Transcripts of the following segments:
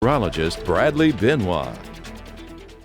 Meteorologist Bradley Benoit.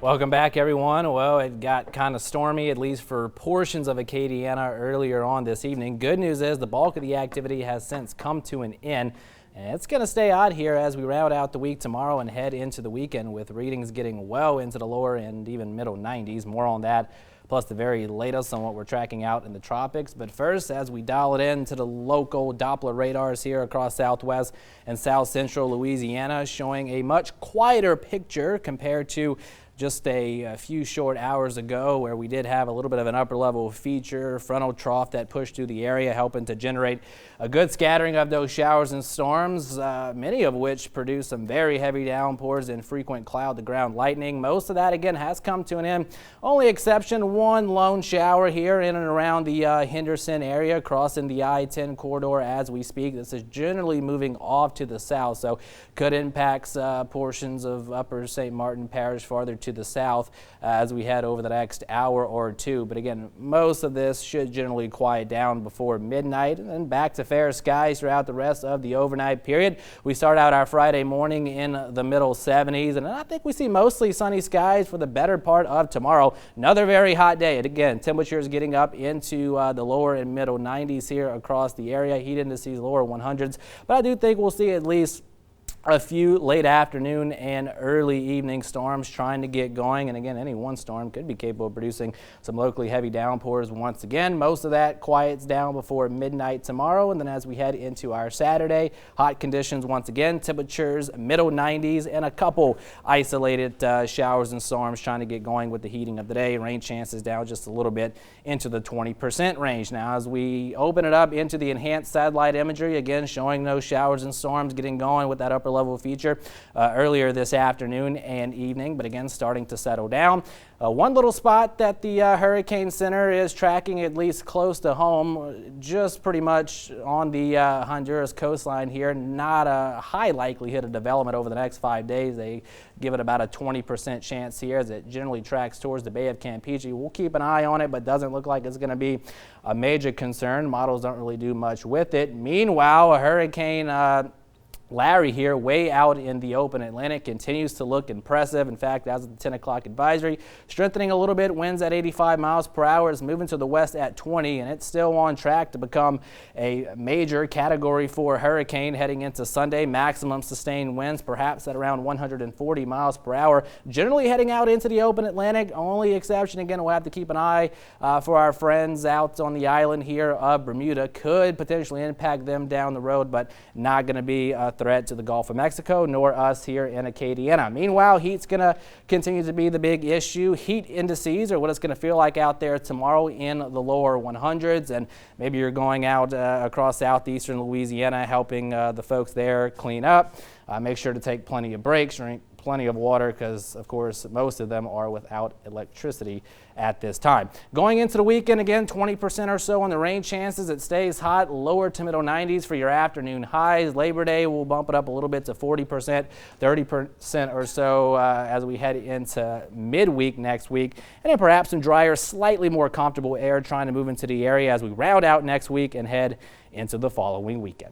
Welcome back, everyone. Well, it got kind of stormy, at least for portions of Acadiana earlier on this evening. Good news is the bulk of the activity has since come to an end. And it's going to stay out here as we round out the week tomorrow and head into the weekend with readings getting well into the lower and even middle 90s. More on that, plus the very latest on what we're tracking out in the tropics. But first, as we dial it in to the local Doppler radars here across southwest and south central Louisiana, showing a much quieter picture compared to just a few short hours ago, where we did have a little bit of an upper level feature, frontal trough that pushed through the area, helping to generate a good scattering of those showers and storms, many of which produce some very heavy downpours and frequent cloud to ground lightning. Most of that, again, has come to an end. Only exception, one lone shower here in and around the Henderson area, crossing the I-10 corridor as we speak. This is generally moving off to the south, so could impact portions of upper St. Martin Parish farther to the south as we head over the next hour or two. But again, most of this should generally quiet down before midnight, and then back to fair skies throughout the rest of the overnight period. We start out our Friday morning in the middle 70s, and I think we see mostly sunny skies for the better part of tomorrow. Another very hot day, and again, temperatures getting up into the lower and middle 90s here across the area. Heat indices lower 100s, but I do think we'll see at least a few late afternoon and early evening storms trying to get going. And again, any one storm could be capable of producing some locally heavy downpours once again. Most of that quiets down before midnight tomorrow. And then as we head into our Saturday, hot conditions once again, temperatures middle 90s and a couple isolated showers and storms trying to get going with the heating of the day. Rain chances down just a little bit into the 20% range. Now, as we open it up into the enhanced satellite imagery, again, showing those showers and storms getting going with that upper level feature earlier this afternoon and evening, but again starting to settle down. One little spot that the Hurricane Center is tracking at least close to home, just pretty much on the Honduras coastline here. Not a high likelihood of development over the next 5 days. They give it about a 20% chance here as it generally tracks towards the Bay of Campeche. We'll keep an eye on it, but doesn't look like it's going to be a major concern. Models don't really do much with it. Meanwhile, a Hurricane Larry here, way out in the open Atlantic, continues to look impressive. In fact, as of the 10 o'clock advisory, strengthening a little bit, winds at 85 miles per hour, is moving to the west at 20, and it's still on track to become a major Category 4 hurricane heading into Sunday. Maximum sustained winds perhaps at around 140 miles per hour, generally heading out into the open Atlantic. Only exception, again, we'll have to keep an eye for our friends out on the island here of Bermuda. Could potentially impact them down the road, but not going to be a threat to the Gulf of Mexico, nor us here in Acadiana. Meanwhile, heat's going to continue to be the big issue. Heat indices are what it's going to feel like out there tomorrow in the lower 100s, and maybe you're going out across southeastern Louisiana helping the folks there clean up. Make sure to take plenty of breaks, drink plenty of water, because of course most of them are without electricity at this time. Going into the weekend, again, 20% or so on the rain chances. It stays hot, lower to middle 90s for your afternoon highs. Labor Day will bump it up a little bit to 40%, 30% or so as we head into midweek next week. And then perhaps some drier, slightly more comfortable air trying to move into the area as we round out next week and head into the following weekend.